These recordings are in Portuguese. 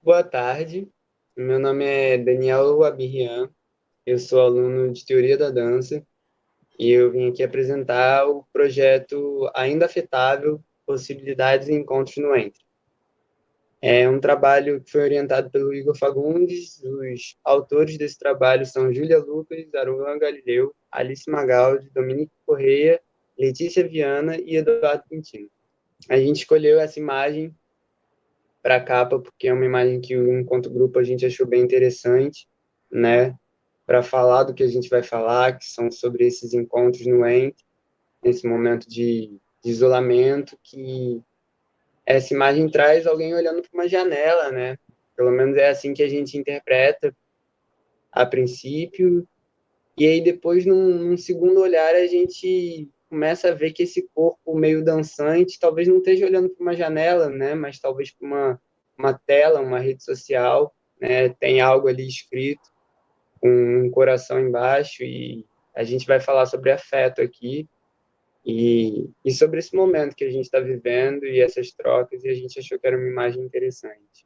Boa tarde, meu nome é Daniel Abirrian, eu sou aluno de Teoria da Dança e eu vim aqui apresentar o projeto Ainda Afetável, Possibilidades e Encontros no Entre. É um trabalho que foi orientado pelo Igor Fagundes, os autores desse trabalho são Júlia Lucas, Aruan Galileu, Alice Magaldi, Dominique Correia, Letícia Viana e Eduardo Quintino. A gente escolheu essa imagem para a capa porque é uma imagem que, enquanto grupo, a gente achou bem interessante, né? Para falar do que a gente vai falar, que são sobre esses encontros no Ente, nesse momento de isolamento, que essa imagem traz alguém olhando para uma janela, né? Pelo menos é assim que a gente interpreta a princípio, e aí depois, num segundo olhar, a gente começa a ver que esse corpo meio dançante talvez não esteja olhando para uma janela, né? Mas talvez para uma tela, uma rede social, né? Tem algo ali escrito com um coração embaixo e a gente vai falar sobre afeto aqui e sobre esse momento que a gente está vivendo e essas trocas, e a gente achou que era uma imagem interessante.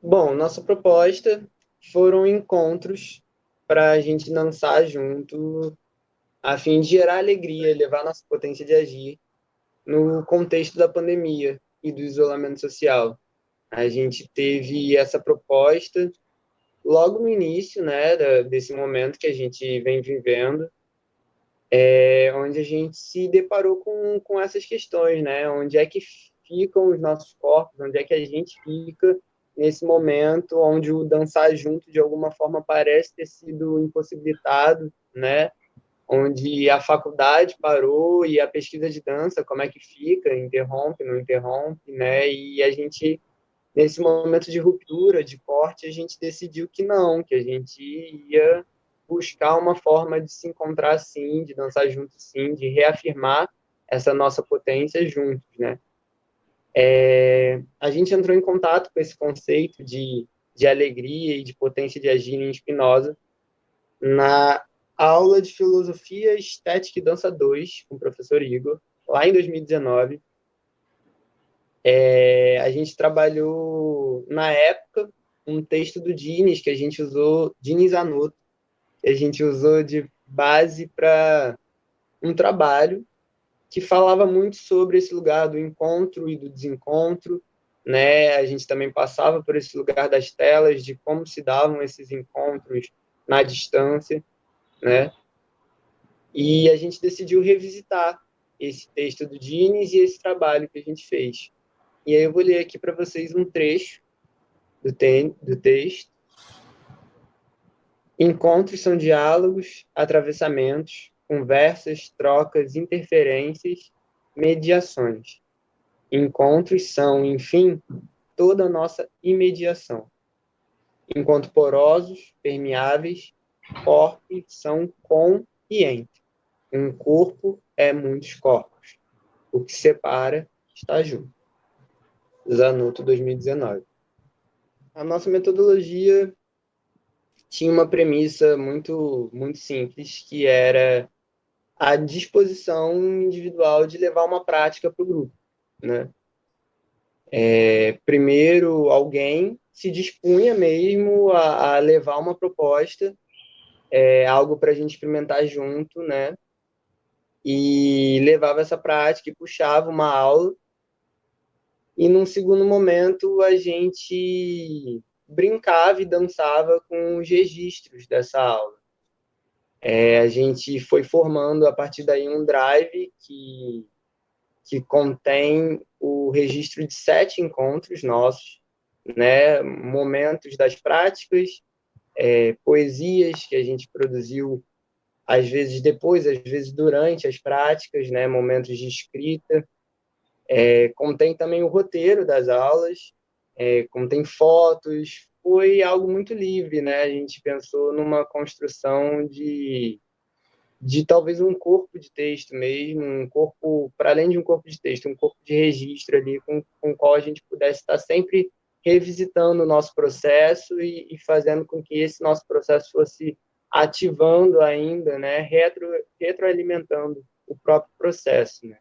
Bom, nossa proposta foram encontros para a gente dançar junto, a fim de gerar alegria, levar nossa potência de agir no contexto da pandemia e do isolamento social. A gente teve essa proposta logo no início, né, desse momento que a gente vem vivendo, onde a gente se deparou com essas questões, né? Onde é que ficam os nossos corpos, onde é que a gente fica nesse momento onde o dançar junto de alguma forma parece ter sido impossibilitado, né? Onde a faculdade parou e a pesquisa de dança, como é que fica? Interrompe, não interrompe, né? E a gente, nesse momento de ruptura, de corte, a gente decidiu que não, que a gente ia buscar uma forma de se encontrar sim, de dançar junto sim, de reafirmar essa nossa potência juntos, né? A gente entrou em contato com esse conceito de alegria e de potência de agir em Spinoza na aula de Filosofia, Estética e Dança 2 com o professor Igor, lá em 2019. A gente trabalhou, na época, um texto do Dines, que a gente usou, Dines Anoto, que a gente usou de base para um trabalho que falava muito sobre esse lugar do encontro e do desencontro, né? A gente também passava por esse lugar das telas, de como se davam esses encontros na distância, né? E a gente decidiu revisitar esse texto do Dines e esse trabalho que a gente fez. E aí eu vou ler aqui para vocês um trecho do texto. Encontros são diálogos, atravessamentos, conversas, trocas, interferências, mediações. Encontros são, enfim, toda a nossa imediação. Enquanto porosos, permeáveis, corpos são com e entre. Um corpo é muitos corpos. O que separa está junto. Zanotto 2019. A nossa metodologia tinha uma premissa muito simples, que era a disposição individual de levar uma prática para o grupo, né? Primeiro, alguém se dispunha mesmo a levar uma proposta, algo para a gente experimentar junto, né? E levava essa prática e puxava uma aula. E num segundo momento, a gente brincava e dançava com os registros dessa aula. A gente foi formando a partir daí um drive que contém o registro de 7 encontros nossos, né? Momentos das práticas, poesias que a gente produziu, às vezes depois, às vezes durante as práticas, né? Momentos de escrita. Contém também o roteiro das aulas, contém fotos. Foi algo muito livre, né? A gente pensou numa construção de talvez um corpo de texto mesmo, um corpo, para além de um corpo de texto, um corpo de registro ali com o qual a gente pudesse estar sempre revisitando o nosso processo e fazendo com que esse nosso processo fosse ativando ainda, né, retroalimentando o próprio processo, né.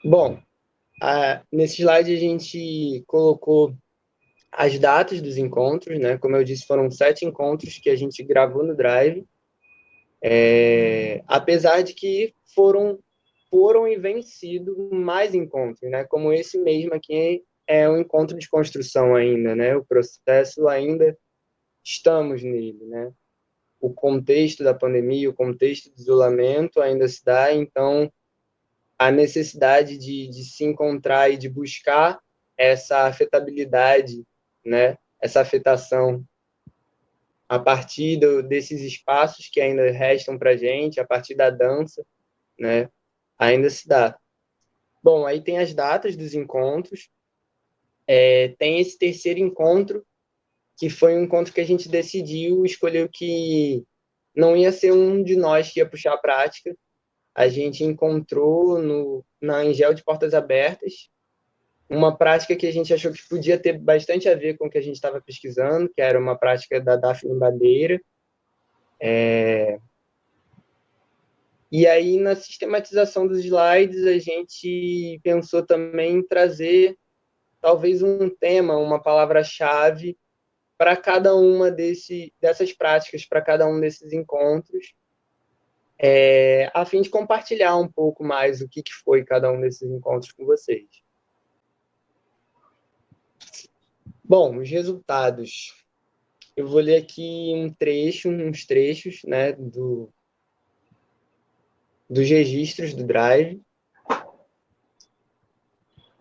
Bom, Nesse slide a gente colocou as datas dos encontros, né? Como eu disse, foram 7 encontros que a gente gravou no Drive, apesar de que foram e vêm sido mais encontros, né? Como esse mesmo aqui é um encontro de construção ainda, né? O processo ainda estamos nele, né? O contexto da pandemia, o contexto do isolamento ainda se dá, então a necessidade de se encontrar e de buscar essa afetabilidade, né? Essa afetação a partir desses espaços que ainda restam para a gente, a partir da dança, né? Ainda se dá. Bom, aí tem as datas dos encontros, tem esse terceiro encontro, que foi um encontro que a gente decidiu, escolheu que não ia ser um de nós que ia puxar a prática. A gente encontrou na Angel de Portas Abertas uma prática que a gente achou que podia ter bastante a ver com o que a gente estava pesquisando, que era uma prática da Daphne Badeira. E aí, na sistematização dos slides, a gente pensou também em trazer talvez um tema, uma palavra-chave para cada uma dessas práticas, para cada um desses encontros, a fim de compartilhar um pouco mais o que foi cada um desses encontros com vocês. Bom, os resultados. Eu vou ler aqui uns trechos, né, dos registros do Drive.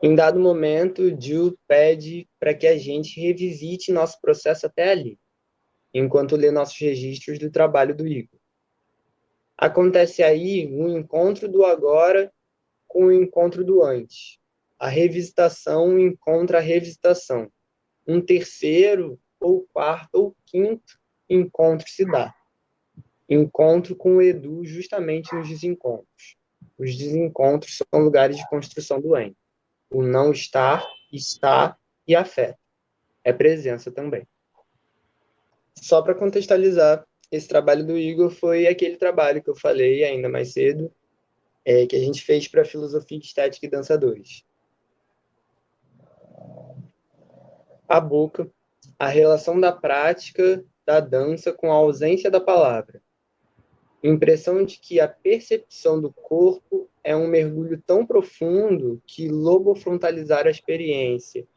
Em dado momento, Jill pede para que a gente revisite nosso processo até ali, enquanto lê nossos registros do trabalho do Igor. Acontece aí um encontro do agora com o encontro do antes. A revisitação encontra a revisitação. Um terceiro, ou quarto, ou quinto encontro se dá. Encontro com o Edu justamente nos desencontros. Os desencontros são lugares de construção do ente. O não estar, está e afeta. É presença também. Só para contextualizar, esse trabalho do Igor foi aquele trabalho que eu falei ainda mais cedo, que a gente fez para Filosofia Estética e Dançadores. A boca, a relação da prática da dança com a ausência da palavra. Impressão de que a percepção do corpo é um mergulho tão profundo que lobofrontalizar a experiência,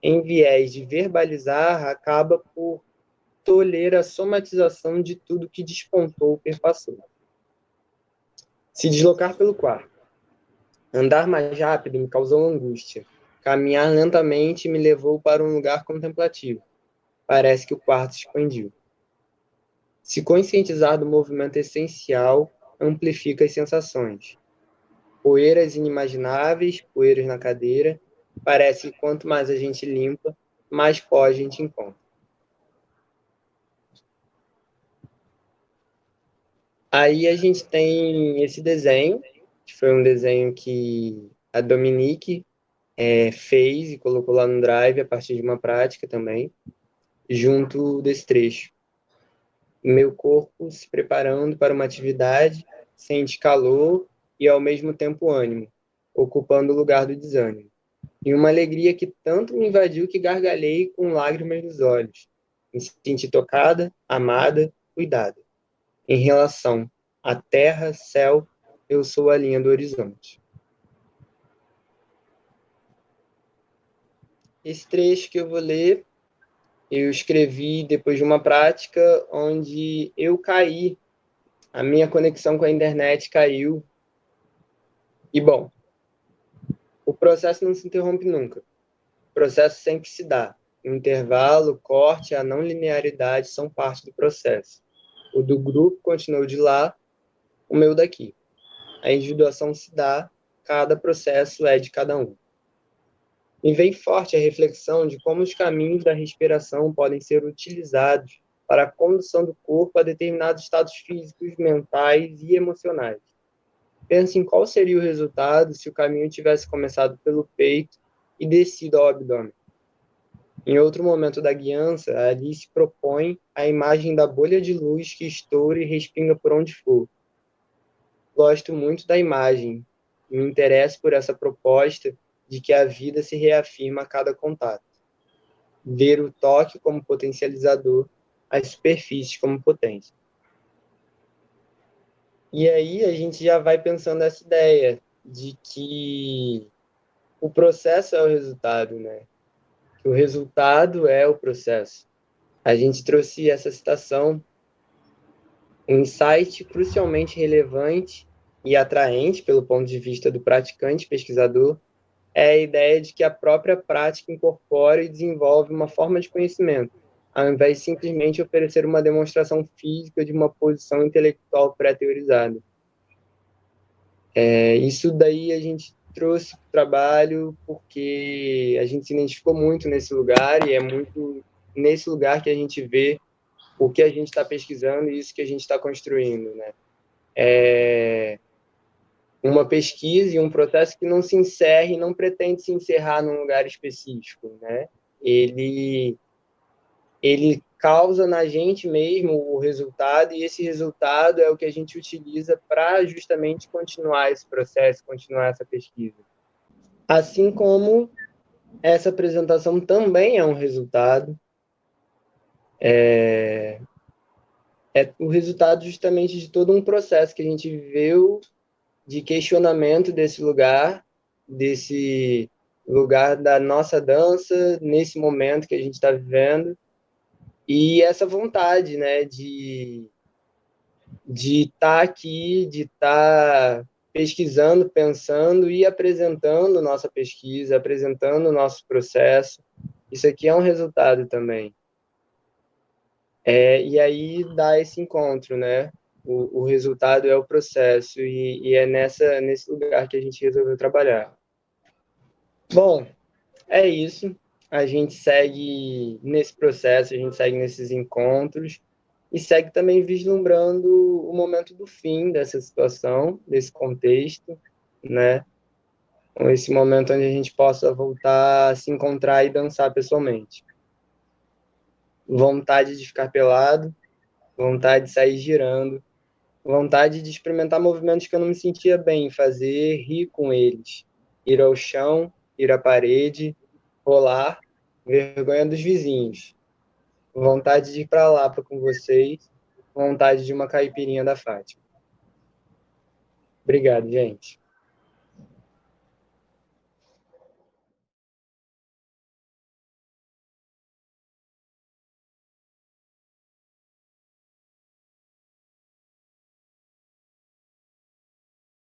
em viés de verbalizar, acaba por tolher a somatização de tudo que despontou ou perpassou. Se deslocar pelo quarto. Andar mais rápido me causou angústia. Caminhar lentamente me levou para um lugar contemplativo. Parece que o quarto se expandiu. Se conscientizar do movimento essencial amplifica as sensações. Poeiras inimagináveis, poeiras na cadeira. Parece que quanto mais a gente limpa, mais pó a gente encontra. Aí a gente tem esse desenho, que foi um desenho que a Dominique fez e colocou lá no Drive a partir de uma prática também, junto desse trecho. Meu corpo se preparando para uma atividade, sente calor e ao mesmo tempo ânimo, ocupando o lugar do desânimo. E uma alegria que tanto me invadiu que gargalhei com lágrimas nos olhos. Me senti tocada, amada, cuidada. Em relação à terra, céu, eu sou a linha do horizonte. Esse trecho que eu vou ler, eu escrevi depois de uma prática onde eu caí, a minha conexão com a internet caiu. E, bom, o processo não se interrompe nunca. O processo sempre se dá. O intervalo, o corte, a não linearidade são parte do processo. O do grupo continuou de lá, o meu daqui. A individuação se dá, cada processo é de cada um. Me vem forte a reflexão de como os caminhos da respiração podem ser utilizados para a condução do corpo a determinados estados físicos, mentais e emocionais. Pense em qual seria o resultado se o caminho tivesse começado pelo peito e descido ao abdômen. Em outro momento da guiança, Alice propõe a imagem da bolha de luz que estoura e respinga por onde for. Gosto muito da imagem. Me interesso por essa proposta de que a vida se reafirma a cada contato. Ver o toque como potencializador, as superfícies como potência. E aí a gente já vai pensando essa ideia de que o processo é o resultado, né? Que o resultado é o processo. A gente trouxe essa citação, um insight crucialmente relevante e atraente pelo ponto de vista do praticante pesquisador é a ideia de que a própria prática incorpora e desenvolve uma forma de conhecimento, ao invés de simplesmente oferecer uma demonstração física de uma posição intelectual pré-teorizada. Isso daí a gente trouxe para o trabalho porque a gente se identificou muito nesse lugar e é muito nesse lugar que a gente vê o que a gente está pesquisando e isso que a gente está construindo, né? É uma pesquisa e um processo que não se encerra e não pretende se encerrar num lugar específico, né? Ele, ele causa na gente mesmo o resultado e esse resultado é o que a gente utiliza para justamente continuar esse processo, continuar essa pesquisa. Assim como essa apresentação também é um resultado, é o resultado justamente de todo um processo que a gente viveu de questionamento desse lugar da nossa dança, nesse momento que a gente está vivendo, e essa vontade, né, de estar aqui, de estar pesquisando, pensando e apresentando nossa pesquisa, apresentando o nosso processo. Isso aqui é um resultado também. E aí dá esse encontro, né? O resultado é o processo e é nesse lugar que a gente resolveu trabalhar. Bom, é isso. A gente segue nesse processo, a gente segue nesses encontros e segue também vislumbrando o momento do fim dessa situação, desse contexto, né? Esse momento onde a gente possa voltar a se encontrar e dançar pessoalmente. Vontade de ficar pelado, vontade de sair girando, vontade de experimentar movimentos que eu não me sentia bem em fazer, rir com eles, ir ao chão, ir à parede, rolar, vergonha dos vizinhos, vontade de ir para Lapa com vocês, vontade de uma caipirinha da Fátima. Obrigado, gente.